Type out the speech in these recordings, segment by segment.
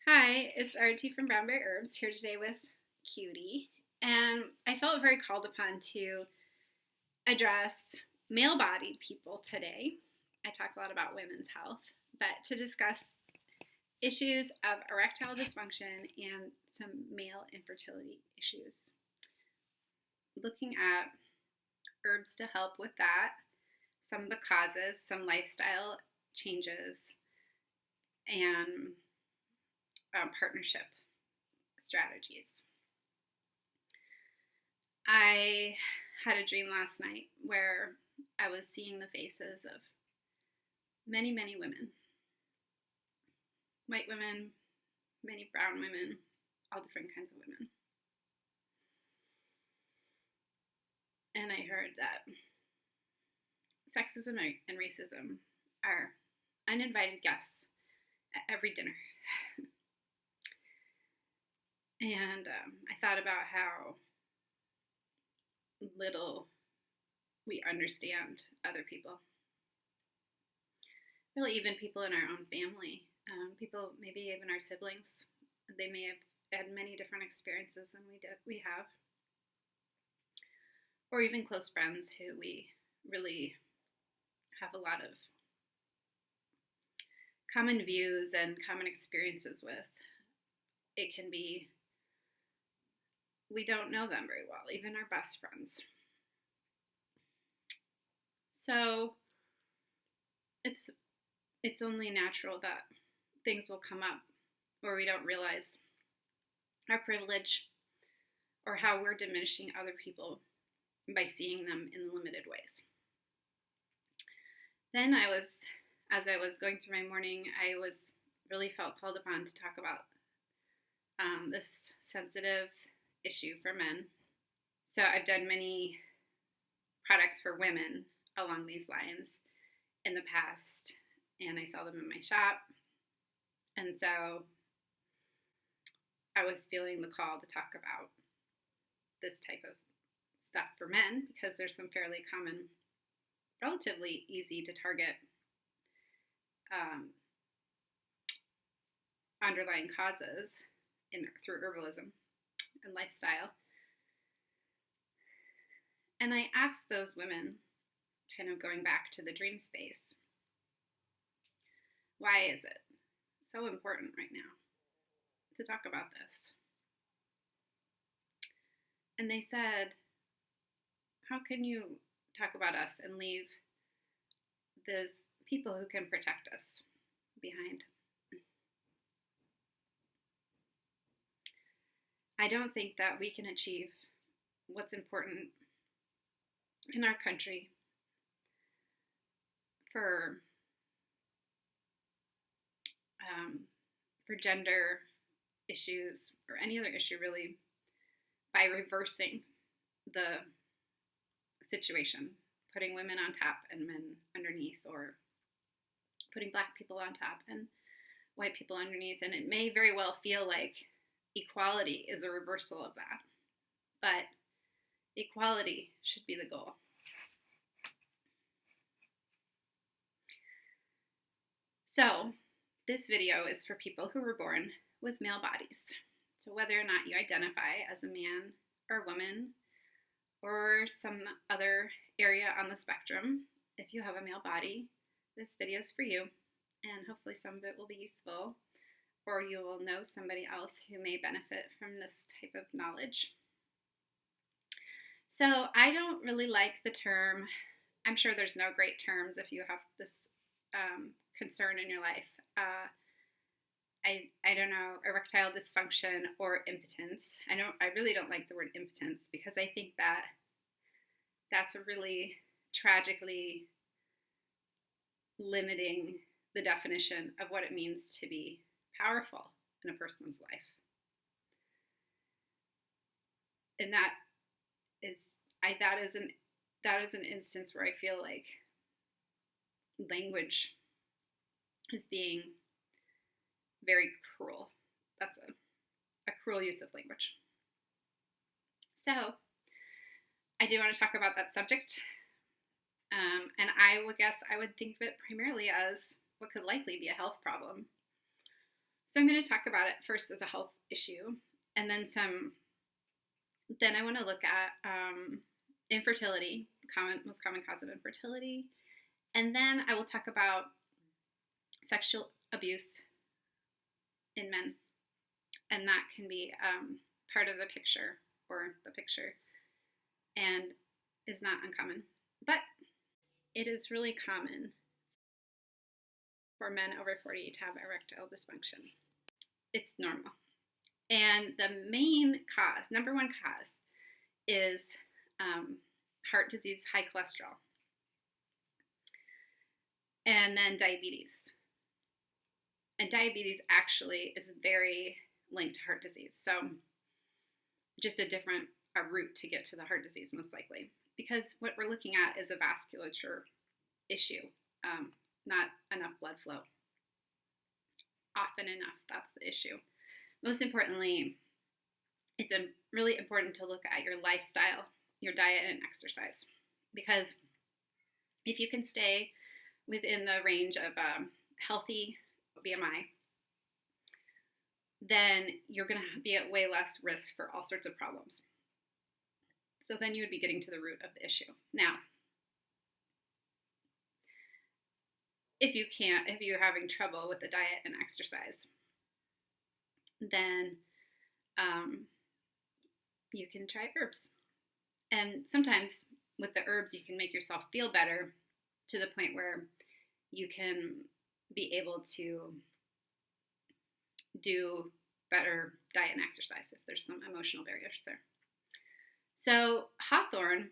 Hi, it's RT from Brownberry Herbs here today with Cutie, and I felt very called upon to address male-bodied people today. I talk a lot about women's health, but to discuss issues of erectile dysfunction and some male infertility issues. Looking at herbs to help with that, some of the causes, some lifestyle changes, and partnership strategies. I had a dream last night where I was seeing the faces of many, many women. White women, many brown women, all different kinds of women. And I heard that sexism and racism are uninvited guests at every dinner. And I thought about how little we understand other people. Really, even people in our own family. People, maybe even our siblings. They may have had many different experiences than we have. Or even close friends who we really have a lot of common views and common experiences with. It can be we don't know them very well, even our best friends. So it's only natural that things will come up where we don't realize our privilege or how we're diminishing other people by seeing them in limited ways. Then as I was going through my morning, I really felt called upon to talk about this sensitive issue for men. So I've done many products for women along these lines in the past, and I sell them in my shop. And so I was feeling the call to talk about this type of stuff for men because there's some fairly common, relatively easy to target underlying causes through herbalism and lifestyle. And I asked those women, kind of going back to the dream space, why is it so important right now to talk about this? And they said, how can you talk about us and leave those people who can protect us behind? I don't think that we can achieve what's important in our country for gender issues or any other issue really by reversing the situation, putting women on top and men underneath, or putting black people on top and white people underneath. And it may very well feel like equality is a reversal of that, but equality should be the goal. So this video is for people who were born with male bodies. So whether or not you identify as a man or a woman or some other area on the spectrum, if you have a male body, this video is for you, and hopefully some of it will be useful, or you will know somebody else who may benefit from this type of knowledge. So I don't really like the term, I'm sure there's no great terms if you have this concern in your life. I don't know, erectile dysfunction or impotence. I really don't like the word impotence because I think that that's a really tragically limiting the definition of what it means to be powerful in a person's life. And that is an instance where I feel like language is being very cruel. That's a cruel use of language. So I do want to talk about that subject. And I would think of it primarily as what could likely be a health problem. So I'm going to talk about it first as a health issue, and then I want to look at infertility, the most common cause of infertility, and then I will talk about sexual abuse in men, and that can be part of the picture, and is not uncommon, but it is really common for men over 40 to have erectile dysfunction. It's normal. And the main cause, number one cause, is heart disease, high cholesterol, and then diabetes. And diabetes actually is very linked to heart disease. So just a different route to get to the heart disease, most likely. Because what we're looking at is a vasculature issue, not enough blood flow. Often enough, that's the issue. Most importantly, it's really important to look at your lifestyle, your diet, and exercise. Because if you can stay within the range of healthy BMI, then you're going to be at way less risk for all sorts of problems. So then you would be getting to the root of the issue. Now, if you're having trouble with the diet and exercise, then you can try herbs. And sometimes with the herbs, you can make yourself feel better to the point where you can be able to do better diet and exercise if there's some emotional barriers there. So Hawthorn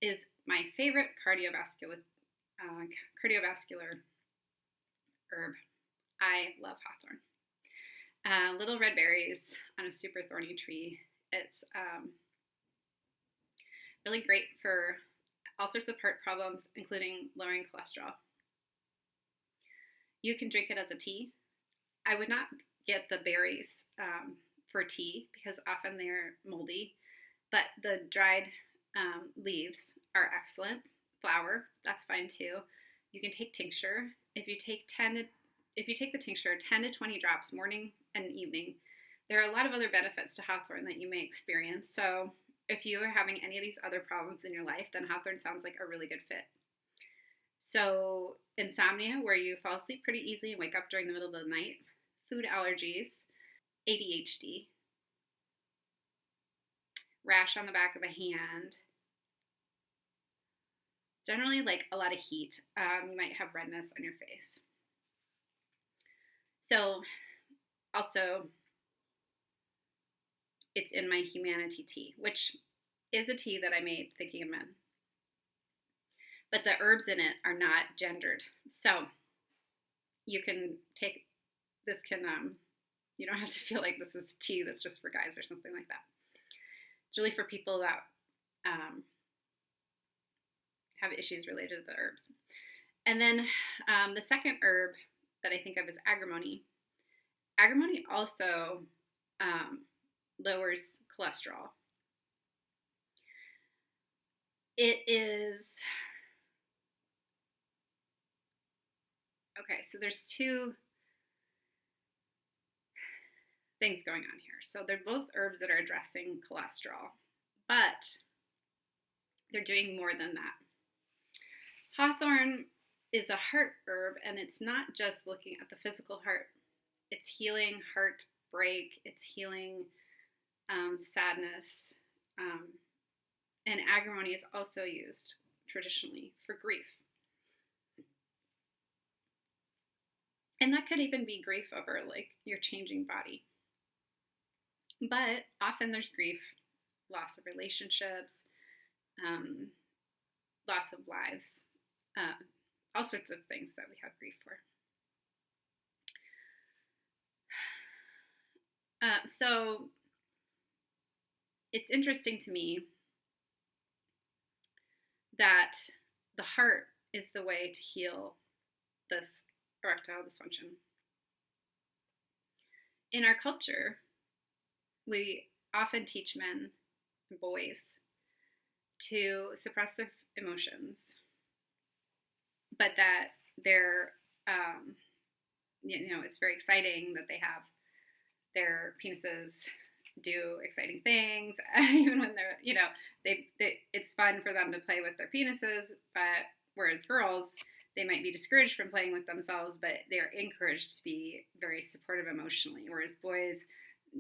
is my favorite cardiovascular herb. I love hawthorn. Little red berries on a super thorny tree. It's really great for all sorts of heart problems, including lowering cholesterol. You can drink it as a tea. I would not get the berries for tea because often they're moldy, but the dried leaves are excellent. Flower, that's fine too. You can take tincture. If you take the tincture, 10 to 20 drops morning and evening, there are a lot of other benefits to hawthorn that you may experience. So if you are having any of these other problems in your life, then hawthorn sounds like a really good fit. So insomnia, where you fall asleep pretty easily and wake up during the middle of the night, food allergies, ADHD, rash on the back of the hand, generally like a lot of heat. You might have redness on your face. So also, it's in my Humanity tea, which is a tea that I made thinking of men. But the herbs in it are not gendered. So you can take, you don't have to feel like this is tea that's just for guys or something like that. It's really for people that have issues related to the herbs. And then the second herb that I think of is agrimony. Agrimony also lowers cholesterol. It is, okay, so there's two things going on here. So they're both herbs that are addressing cholesterol, but they're doing more than that. Hawthorn is a heart herb, and it's not just looking at the physical heart. It's healing heartbreak, it's healing sadness, and agrimony is also used traditionally for grief. And that could even be grief over like your changing body. But often there's grief, loss of relationships, loss of lives, all sorts of things that we have grief for. So it's interesting to me that the heart is the way to heal this erectile dysfunction. In our culture, we often teach men and boys to suppress their emotions, but that they're, it's very exciting that they have their penises do exciting things, even when they're, it's fun for them to play with their penises, but whereas girls, they might be discouraged from playing with themselves, but they're encouraged to be very supportive emotionally, whereas boys,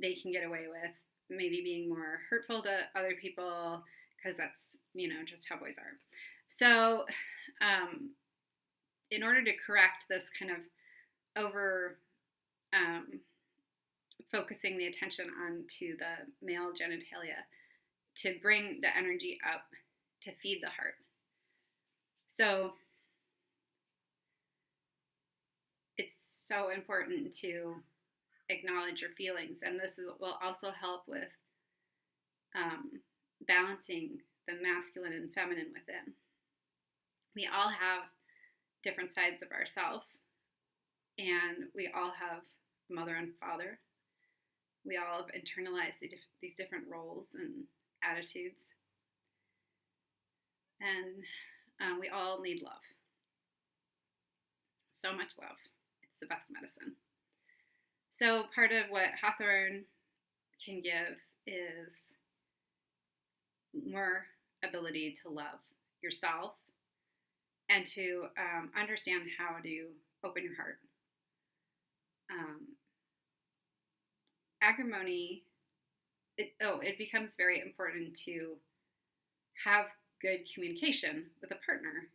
they can get away with maybe being more hurtful to other people because that's, just how boys are. So in order to correct this kind of over focusing the attention onto the male genitalia, to bring the energy up to feed the heart. So it's so important to acknowledge your feelings, and this will also help with balancing the masculine and feminine within. We all have different sides of ourselves, and we all have mother and father. We all have internalized these different roles and attitudes, and we all need love. So much love. It's the best medicine. So part of what Hawthorn can give is more ability to love yourself and to understand how to open your heart. Agrimony, it becomes very important to have good communication with a partner.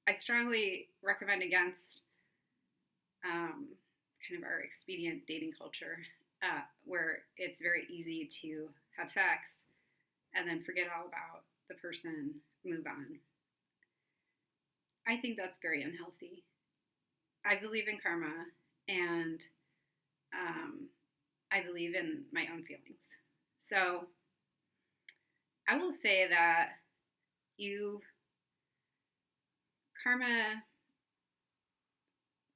I strongly recommend against kind of our expedient dating culture, where it's very easy to have sex and then forget all about the person, move on. I think that's very unhealthy. I believe in karma, and I believe in my own feelings. So I will say that karma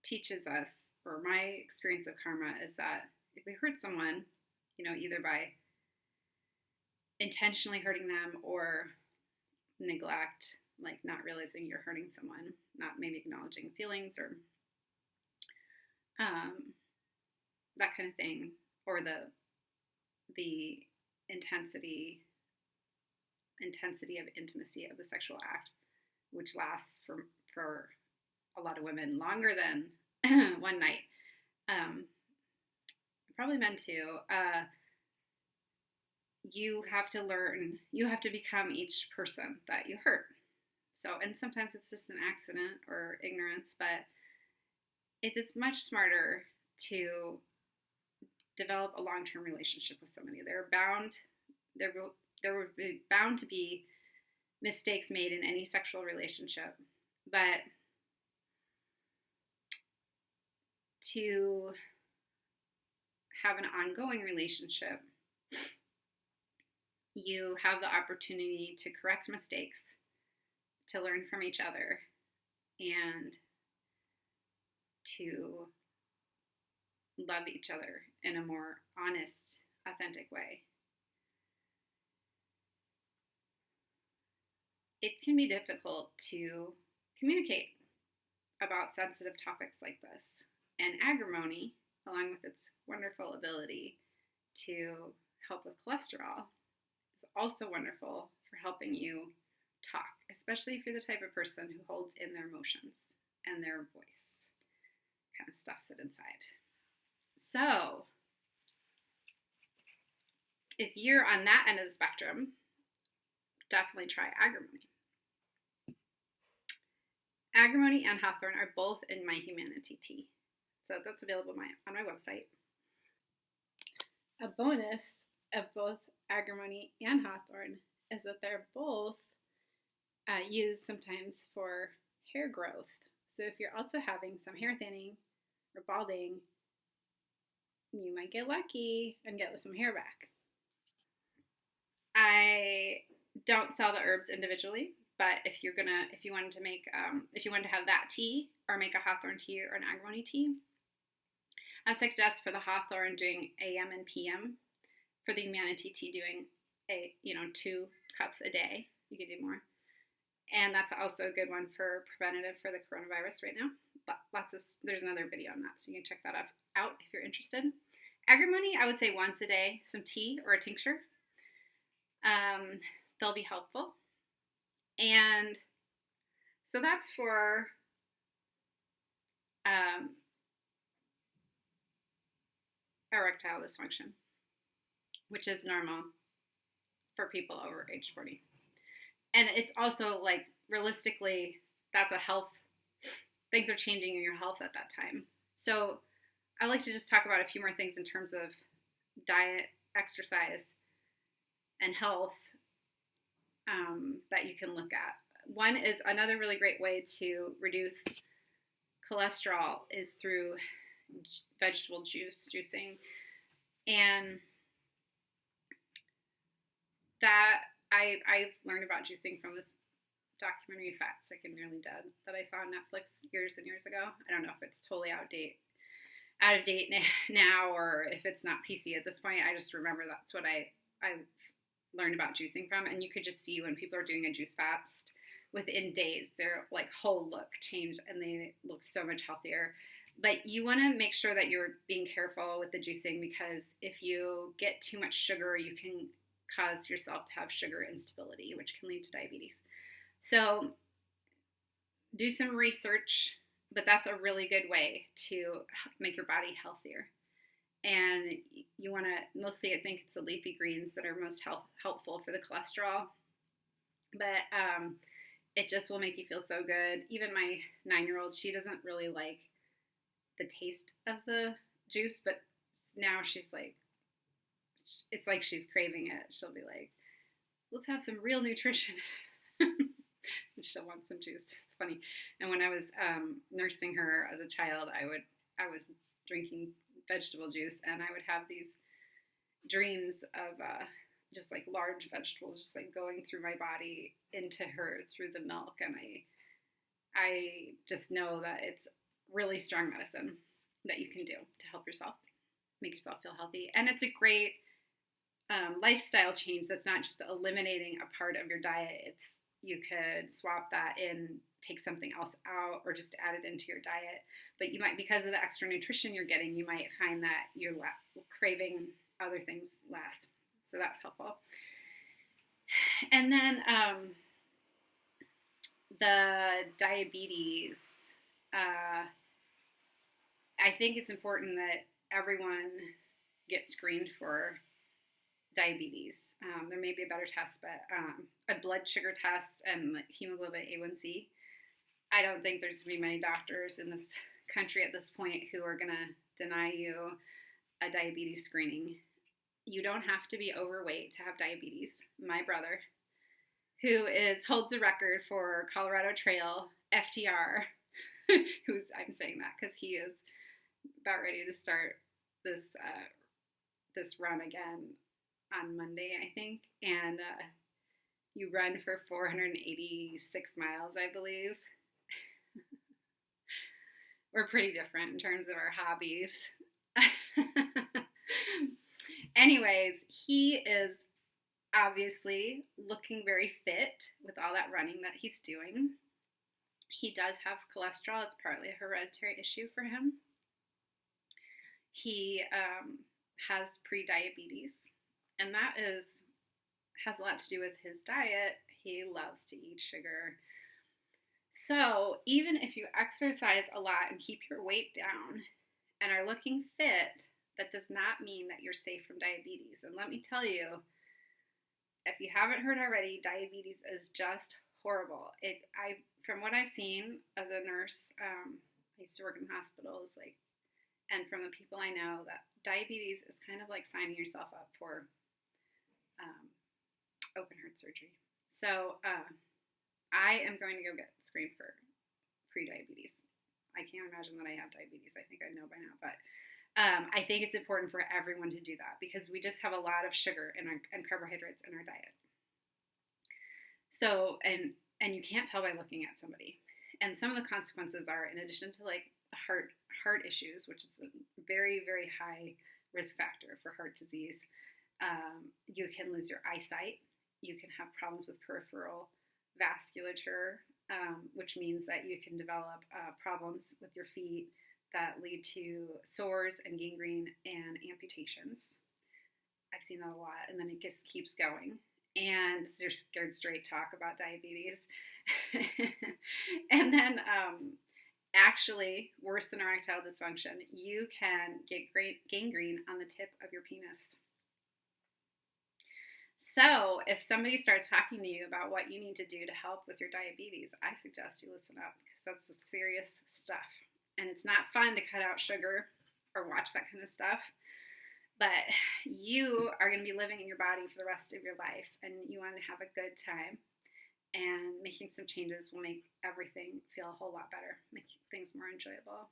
teaches us, or my experience of karma is that if we hurt someone, either by intentionally hurting them or neglect, like not realizing you're hurting someone, not maybe acknowledging feelings or that kind of thing, or the intensity of intimacy of the sexual act, which lasts for a lot of women longer than one night. Probably men too. You have to learn, you have to become each person that you hurt. So, and sometimes it's just an accident or ignorance, but it's much smarter to develop a long-term relationship with somebody. There would be bound to be mistakes made in any sexual relationship, but to have an ongoing relationship, you have the opportunity to correct mistakes, to learn from each other, and to love each other in a more honest, authentic way. It can be difficult to communicate about sensitive topics like this. And Agrimony, along with its wonderful ability to help with cholesterol, is also wonderful for helping you talk, especially if you're the type of person who holds in their emotions and their voice, kind of stuffs it inside. So, if you're on that end of the spectrum, definitely try Agrimony. Agrimony and Hawthorn are both in My Humanity tea. So that's available on my website. A bonus of both Agrimony and Hawthorn is that they're both used sometimes for hair growth. So if you're also having some hair thinning or balding, you might get lucky and get some hair back. I don't sell the herbs individually, but if you wanted to have that tea or make a Hawthorn tea or an Agrimony tea, I'd suggest for the Hawthorn doing AM and PM. For the Humanity tea, doing 2 cups a day. You could do more. And that's also a good one for preventative for the coronavirus right now. But there's another video on that, so you can check that out if you're interested. Agrimony, I would say once a day, some tea or a tincture. They'll be helpful. And so that's for erectile dysfunction, which is normal for people over age 40. And it's also like, realistically, that's a health, things are changing in your health at that time. So I like to just talk about a few more things in terms of diet, exercise, and health that you can look at. One is another really great way to reduce cholesterol is through vegetable juicing. And that I learned about juicing from this documentary, Fat, Sick, and Nearly Dead, that I saw on Netflix years and years ago. I don't know if it's totally out of date now, or if it's not PC at this point. I just remember that's what I learned about juicing from. And you could just see when people are doing a juice fast, within days, their like whole look changed and they look so much healthier. But you want to make sure that you're being careful with the juicing, because if you get too much sugar, you can cause yourself to have sugar instability, which can lead to diabetes. So do some research, but that's a really good way to make your body healthier. And you want to, mostly I think it's the leafy greens that are most helpful for the cholesterol. But it just will make you feel so good. Even my 9-year-old, she doesn't really like the taste of the juice, but now she's like, it's like she's craving it. She'll be like, let's have some real nutrition. And she'll want some juice. It's funny. And when I was nursing her as a child, I was drinking vegetable juice, and I would have these dreams of just like large vegetables just like going through my body into her through the milk. And I just know that it's really strong medicine that you can do to help yourself, make yourself feel healthy. And it's a great lifestyle change that's not just eliminating a part of your diet. You could swap that in, take something else out, or just add it into your diet. But you might, because of the extra nutrition you're getting, you might find that you're craving other things less. So that's helpful. And then the diabetes, I think it's important that everyone gets screened for diabetes. There may be a better test, but a blood sugar test and hemoglobin A1C. I don't think there's going to be many doctors in this country at this point who are going to deny you a diabetes screening. You don't have to be overweight to have diabetes. My brother, who holds a record for Colorado Trail FTR, I'm saying that because he is about ready to start this run again on Monday, I think, and you run for 486 miles, I believe. We're pretty different in terms of our hobbies. Anyways, he is obviously looking very fit with all that running that he's doing. He does have cholesterol. It's partly a hereditary issue for him. He has pre-diabetes, and that has a lot to do with his diet. He loves to eat sugar. So even if you exercise a lot and keep your weight down and are looking fit, that does not mean that you're safe from diabetes. And let me tell you, if you haven't heard already, diabetes is just horrible. From what I've seen as a nurse, I used to work in hospitals, and from the people I know, that diabetes is kind of like signing yourself up for open heart surgery. So I am going to go get screened for pre-diabetes. I can't imagine that I have diabetes. I think I know by now, but I think it's important for everyone to do that, because we just have a lot of sugar and carbohydrates in our diet. So, and you can't tell by looking at somebody. And some of the consequences are, in addition to like heart issues, which is a very, very high risk factor for heart disease, you can lose your eyesight. You can have problems with peripheral vasculature, which means that you can develop problems with your feet, that lead to sores and gangrene and amputations. I've seen that a lot, and then it just keeps going. And you're scared straight talk about diabetes. And then actually, worse than erectile dysfunction, you can get gangrene on the tip of your penis. So if somebody starts talking to you about what you need to do to help with your diabetes, I suggest you listen up, because that's the serious stuff. And it's not fun to cut out sugar or watch that kind of stuff. But you are going to be living in your body for the rest of your life, and you want to have a good time. And making some changes will make everything feel a whole lot better, make things more enjoyable.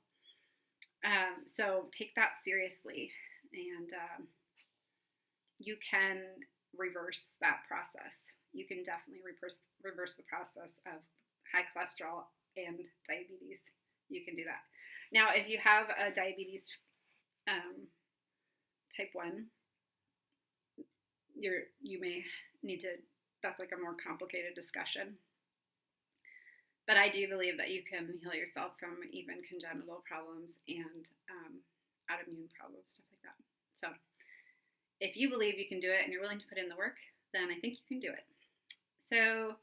So take that seriously, and you can reverse that process. You can definitely reverse the process of high cholesterol and diabetes. You can do that. Now, if you have a diabetes type 1, you may need to, that's like a more complicated discussion. But I do believe that you can heal yourself from even congenital problems and autoimmune problems, stuff like that. So if you believe you can do it and you're willing to put in the work, then I think you can do it. So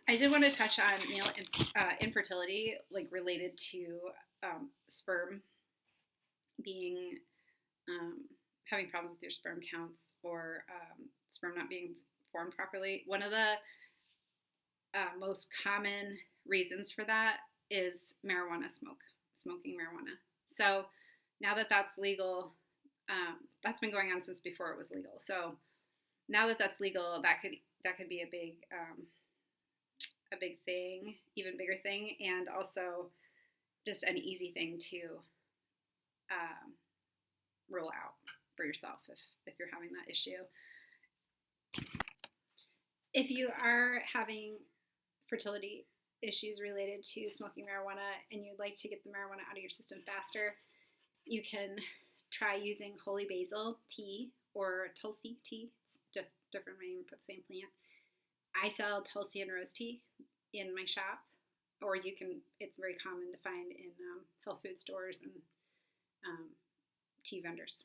I did want to touch on male infertility, like related to sperm being, having problems with your sperm counts, or sperm not being formed properly. One of the most common reasons for that is marijuana smoking marijuana. So now that that's legal, that's been going on since before it was legal. So now that that's legal, that could be a big thing, even bigger thing, and also just an easy thing to rule out for yourself if you're having that issue. If you are having fertility issues related to smoking marijuana and you'd like to get the marijuana out of your system faster, you can try using holy basil tea or Tulsi tea. It's just a different name for the same plant. I sell Tulsi and Rose tea in my shop, or it's very common to find in health food stores and tea vendors.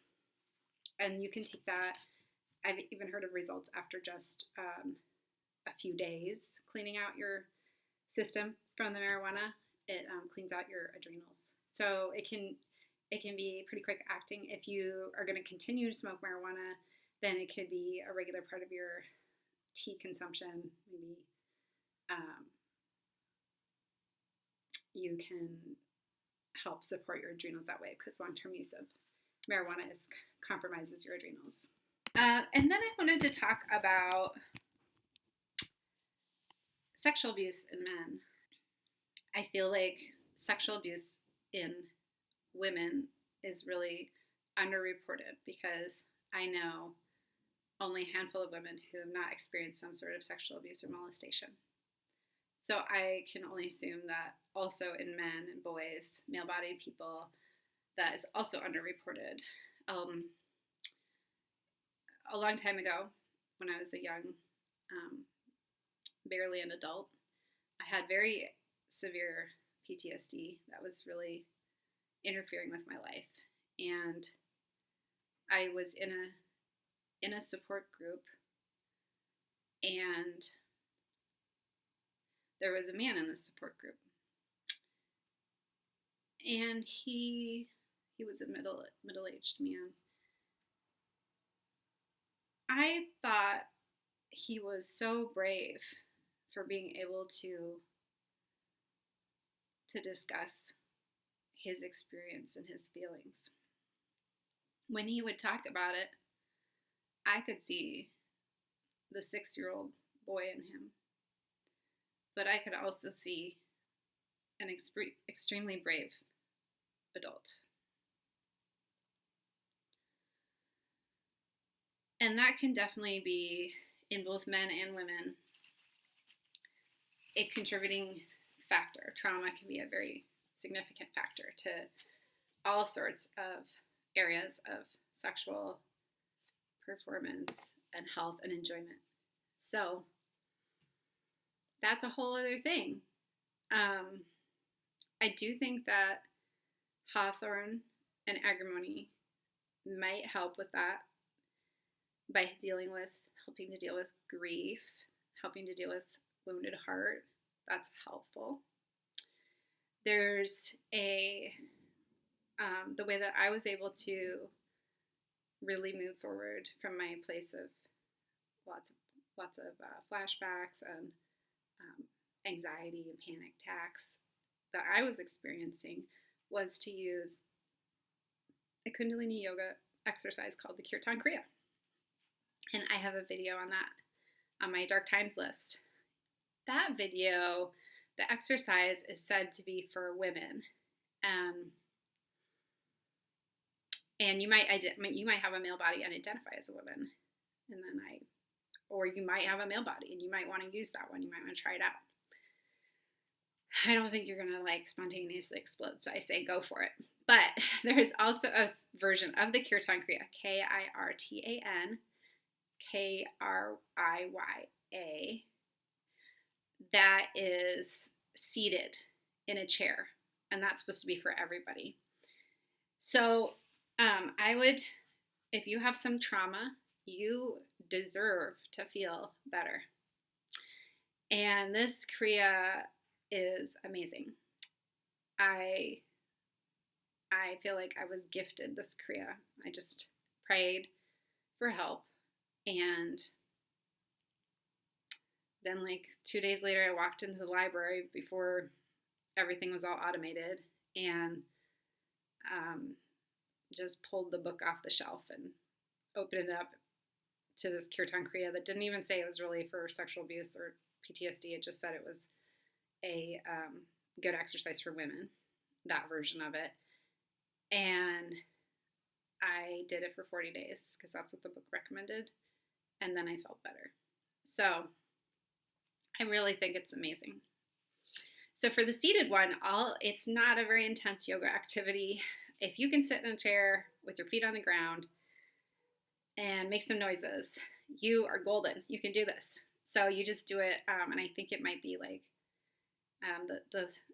And you can take that. I've even heard of results after just a few days cleaning out your system from the marijuana. It cleans out your adrenals. So it can be pretty quick acting. If you are going to continue to smoke marijuana, then it could be a regular part of your tea consumption. Maybe you can help support your adrenals that way, because long-term use of marijuana compromises your adrenals. And then I wanted to talk about sexual abuse in men. I feel like sexual abuse in women is really underreported, because I know only a handful of women who have not experienced some sort of sexual abuse or molestation. So I can only assume that also in men and boys, male-bodied people, that is also underreported. A long time ago, when I was a young, barely an adult, I had very severe PTSD that was really interfering with my life. And I was in a support group, and there was a man in the support group, and he was a middle-aged man. I thought he was so brave for being able to discuss his experience and his feelings. When he would talk about it, I could see the 6-year-old boy in him, but I could also see an extremely brave adult. And that can definitely be, in both men and women, a contributing factor. Trauma can be a very significant factor to all sorts of areas of sexual performance and health and enjoyment. So that's a whole other thing. I do think that Hawthorn and Agrimony might help with that by helping to deal with grief, helping to deal with wounded heart. That's helpful. There's the way that I was able to really move forward from my place of lots of flashbacks and anxiety and panic attacks that I was experiencing was to use a Kundalini Yoga exercise called the kirtan kriya. And I have a video on that on my Dark Times list. That video, the exercise is said to be for women. And you might have a male body and identify as a woman. And then or you might have a male body and you might want to use that one. You might want to try it out. I don't think you're going to like spontaneously explode, so I say go for it. But there is also a version of the kirtan kriya, Kirtan, Kriya, that is seated in a chair, and that's supposed to be for everybody. So if you have some trauma, you deserve to feel better. And this kriya is amazing. I feel like I was gifted this kriya. I just prayed for help, and then like 2 days later I walked into the library before everything was all automated and just pulled the book off the shelf and opened it up to this kirtan kriya that didn't even say it was really for sexual abuse or PTSD. It just said it was a good exercise for women, that version of it. And I did it for 40 days because that's what the book recommended. And then I felt better. So I really think it's amazing. So for the seated one, it's not a very intense yoga activity. If you can sit in a chair with your feet on the ground and make some noises, you are golden. You can do this. So you just do it, and I think it might be like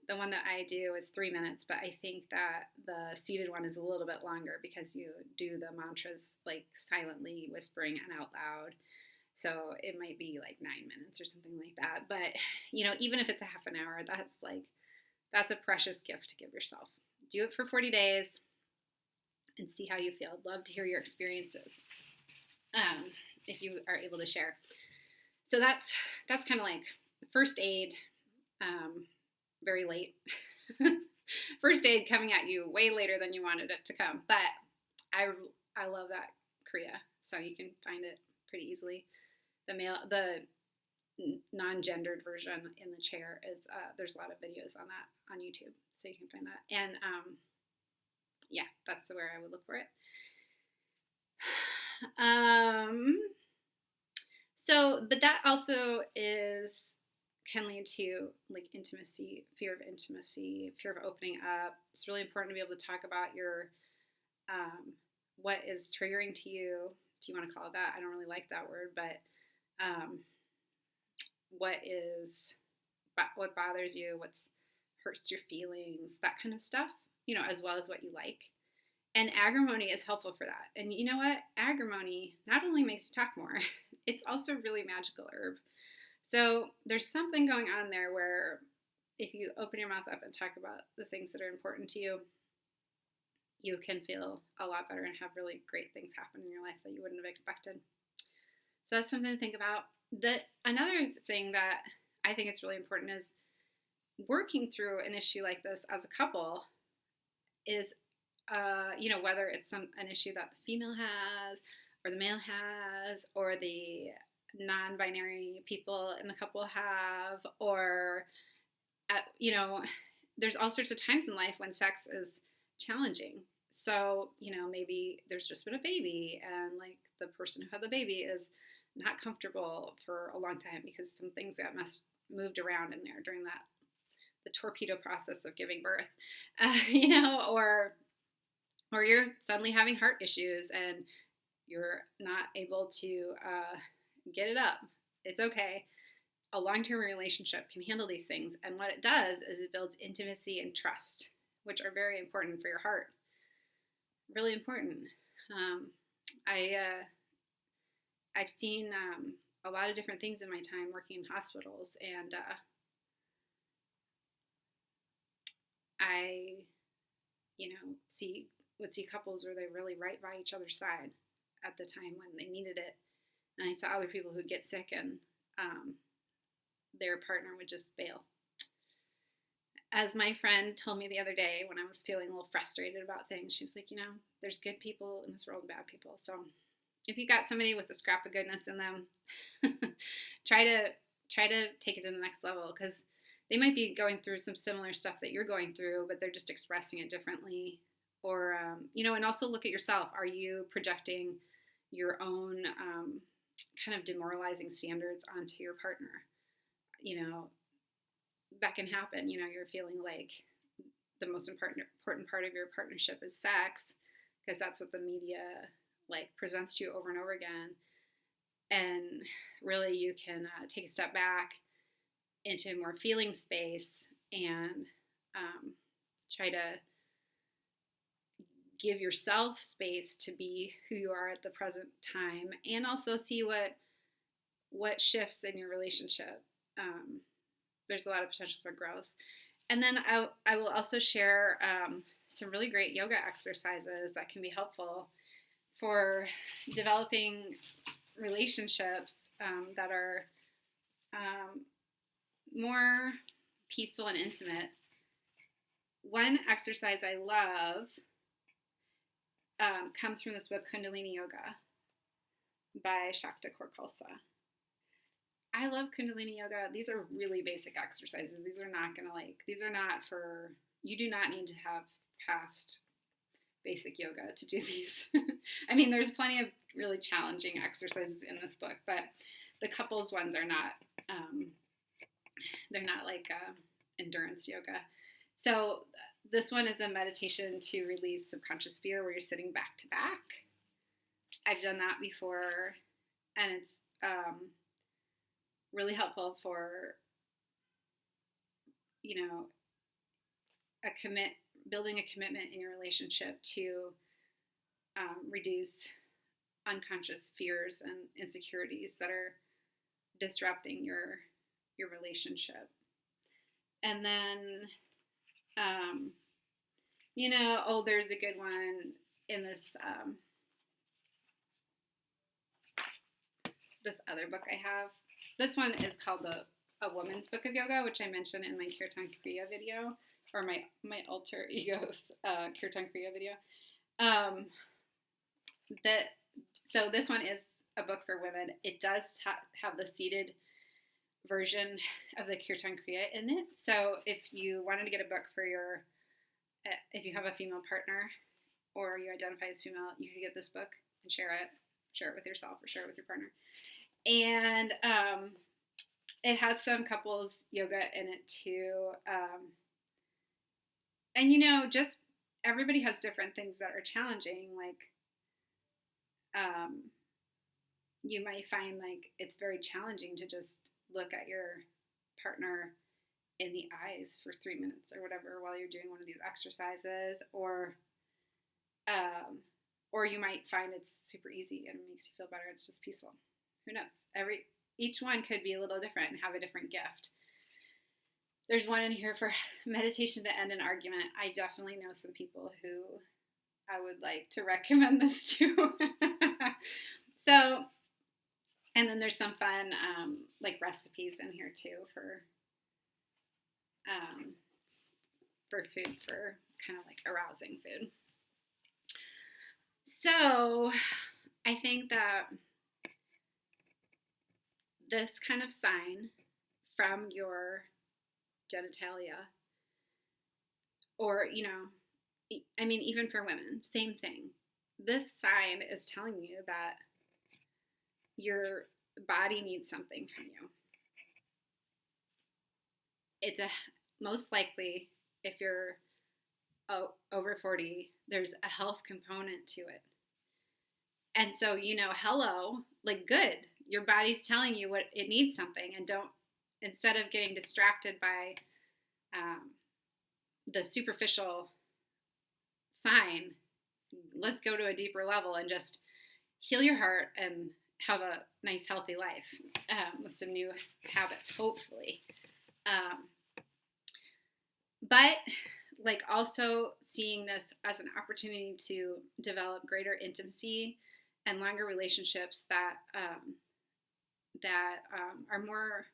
the one that I do is 3 minutes, but I think that the seated one is a little bit longer because you do the mantras like silently whispering and out loud. So it might be like 9 minutes or something like that. But even if it's a half an hour, that's a precious gift to give yourself. Do it for 40 days and see how you feel. I'd love to hear your experiences if you are able to share. So that's kind of like first aid, very late. First aid coming at you way later than you wanted it to come. But I love that kriya, so you can find it pretty easily. The non-gendered version in the chair is there's a lot of videos on that on YouTube, so you can find that. And yeah, that's where I would look for it. But that also can lead to like intimacy, fear of intimacy, fear of opening up. It's really important to be able to talk about your what is triggering to you, if you want to call it that. I don't really like that word, but what bothers you, what hurts your feelings, that kind of stuff, as well as what you like. And agrimony is helpful for that. And you know what? Agrimony not only makes you talk more, it's also a really magical herb. So there's something going on there where if you open your mouth up and talk about the things that are important to you, you can feel a lot better and have really great things happen in your life that you wouldn't have expected. So that's something to think about. Another thing that I think is really important is working through an issue like this as a couple is, whether it's an issue that the female has or the male has or the non-binary people in the couple have, or, there's all sorts of times in life when sex is challenging. So, maybe there's just been a baby and like the person who had the baby is not comfortable for a long time because some things got moved around in there during the torpedo process of giving birth, or you're suddenly having heart issues and you're not able to get it up. It's okay. a long-term relationship can handle these things. And what it does is it builds intimacy and trust, which are very important for your heart. Really important. I've seen a lot of different things in my time working in hospitals, and I, would see couples where they really right by each other's side at the time when they needed it, and I saw other people who'd get sick and their partner would just bail. As my friend told me the other day when I was feeling a little frustrated about things, she was like, there's good people in this world and bad people. So if you got somebody with a scrap of goodness in them, try to take it to the next level, because they might be going through some similar stuff that you're going through, but they're just expressing it differently. Or, and also look at yourself. Are you projecting your own kind of demoralizing standards onto your partner? That can happen. You're feeling like the most important part of your partnership is sex, because that's what the media presents to you over and over again. And really you can take a step back into a more feeling space and try to give yourself space to be who you are at the present time, and also see what shifts in your relationship. There's a lot of potential for growth. And then I will also share some really great yoga exercises that can be helpful for developing relationships that are more peaceful and intimate. One exercise I love comes from this book, Kundalini Yoga by Shakta, Khalsa. I love Kundalini Yoga. These are really basic exercises. These are not for, you do not need to have past basic yoga to do these. I mean, there's plenty of really challenging exercises in this book, but the couples ones are not, they're not like endurance yoga. So this one is a meditation to release subconscious fear where you're sitting back to back. I've done that before, and it's really helpful for, building a commitment in your relationship to reduce unconscious fears and insecurities that are disrupting your relationship. And then, there's a good one in this this other book I have. This one is called A Woman's Book of Yoga, which I mentioned in my kirtan kriya video, or my alter ego's kirtan kriya video. So this one is a book for women. It does have the seated version of the kirtan kriya in it. So if you wanted to get a book for if you have a female partner or you identify as female, you could get this book and share it with yourself or share it with your partner. And it has some couples yoga in it too. And just everybody has different things that are challenging. You might find it's very challenging to just look at your partner in the eyes for 3 minutes or whatever while you're doing one of these exercises, or you might find it's super easy and makes you feel better. It's just peaceful. Who knows? Each one could be a little different and have a different gift. There's one in here for meditation to end an argument. I definitely know some people who I would like to recommend this to. So, and then there's some fun recipes in here too for food, for kind of arousing food. So I think that this kind of sign from your genitalia, or, even for women, same thing. This sign is telling you that your body needs something from you. It's most likely, if you're over 40, there's a health component to it. And so, hello, good. Your body's telling you what it needs something, and don't instead of getting distracted by the superficial sign, let's go to a deeper level and just heal your heart and have a nice, healthy life with some new habits, hopefully. But like also seeing this as an opportunity to develop greater intimacy and longer relationships that are more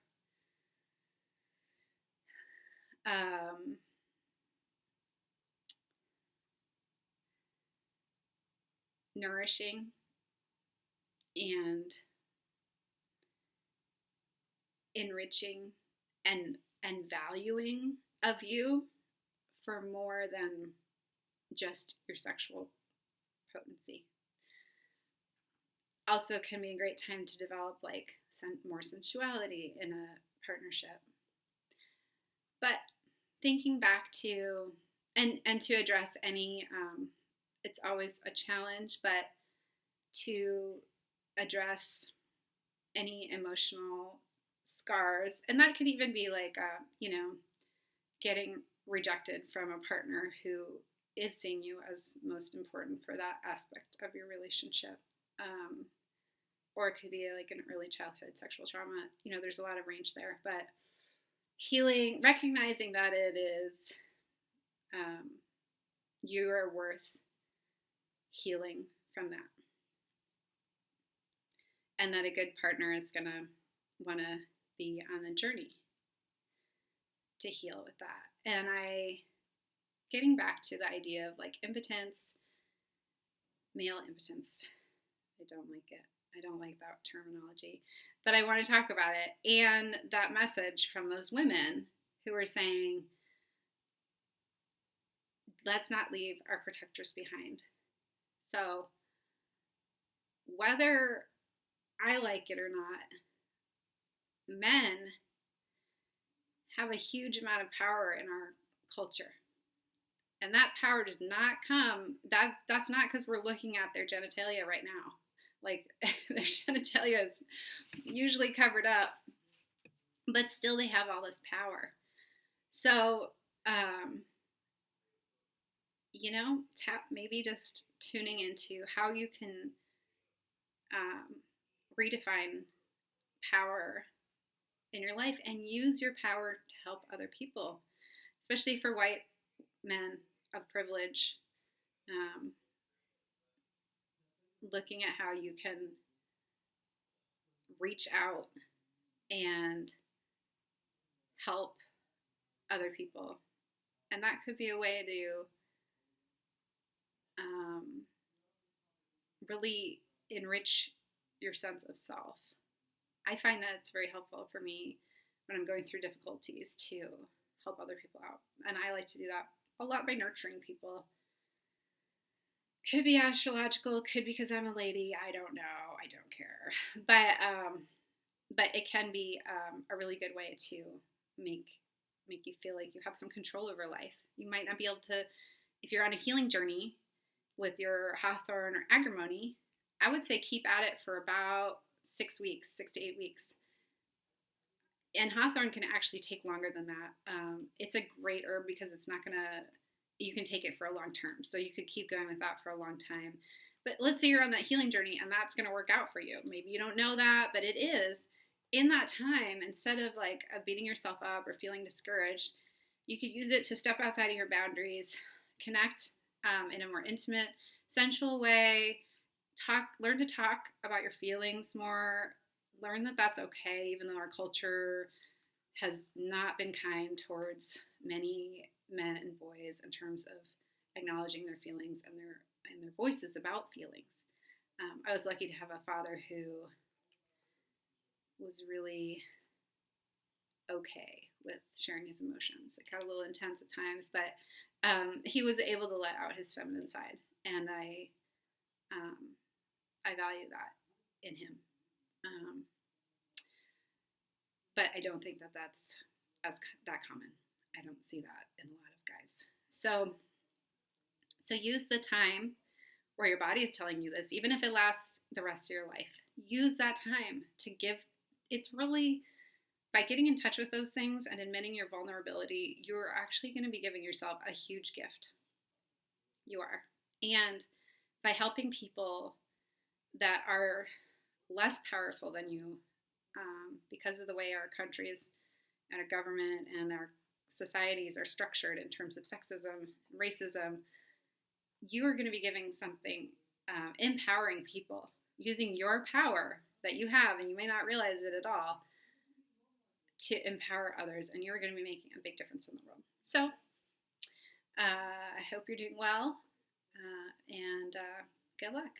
nourishing and enriching and valuing of you for more than just your sexual potency. Also can be a great time to develop like more sensuality in a partnership. But thinking back to, and to address any, it's always a challenge, but to address any emotional scars, and that could even be like, getting rejected from a partner who is seeing you as most important for that aspect of your relationship. Or it could be like an early childhood sexual trauma. There's a lot of range there, but healing, recognizing that it is, you are worth healing from that. And that a good partner is going to want to be on the journey to heal with that. And getting back to the idea of like impotence, male impotence, I don't like it. I don't like that terminology, but I want to talk about it. And that message from those women who were saying, let's not leave our protectors behind. So whether I like it or not, men have a huge amount of power in our culture. And that power does not come, that's not because we're looking at their genitalia right now. Like, their genitalia is usually covered up, but still they have all this power. So, maybe just tuning into how you can redefine power in your life and use your power to help other people, especially for white men of privilege. Looking at how you can reach out and help other people. And that could be a way to really enrich your sense of self. I find that it's very helpful for me when I'm going through difficulties to help other people out. And I like to do that a lot by nurturing people. Could be astrological, could be because I'm a lady. I don't know. I don't care. But it can be a really good way to make you feel like you have some control over life. You might not be able to, if you're on a healing journey with your Hawthorn or Agrimony, I would say keep at it for about 6 to 8 weeks. And Hawthorn can actually take longer than that. It's a great herb because it's not going to, you can take it for a long term. So you could keep going with that for a long time. But let's say you're on that healing journey and that's going to work out for you. Maybe you don't know that, but it is. In that time, instead of like beating yourself up or feeling discouraged, you could use it to step outside of your boundaries, connect in a more intimate, sensual way, learn to talk about your feelings more, learn that that's okay, even though our culture has not been kind towards many men and boys in terms of acknowledging their feelings and their voices about feelings. I was lucky to have a father who was really okay with sharing his emotions. It got a little intense at times, but he was able to let out his feminine side, and I value that in him. But I don't think that that's that common. I don't see that in a lot of guys. So use the time where your body is telling you this, even if it lasts the rest of your life. Use that time to give. It's really by getting in touch with those things and admitting your vulnerability, you're actually going to be giving yourself a huge gift. You are. And by helping people that are less powerful than you, because of the way our countries and our government and our societies are structured in terms of sexism, racism, you are going to be giving something, empowering people, using your power that you have, and you may not realize it at all, to empower others, and you're going to be making a big difference in the world. So I hope you're doing well, and good luck.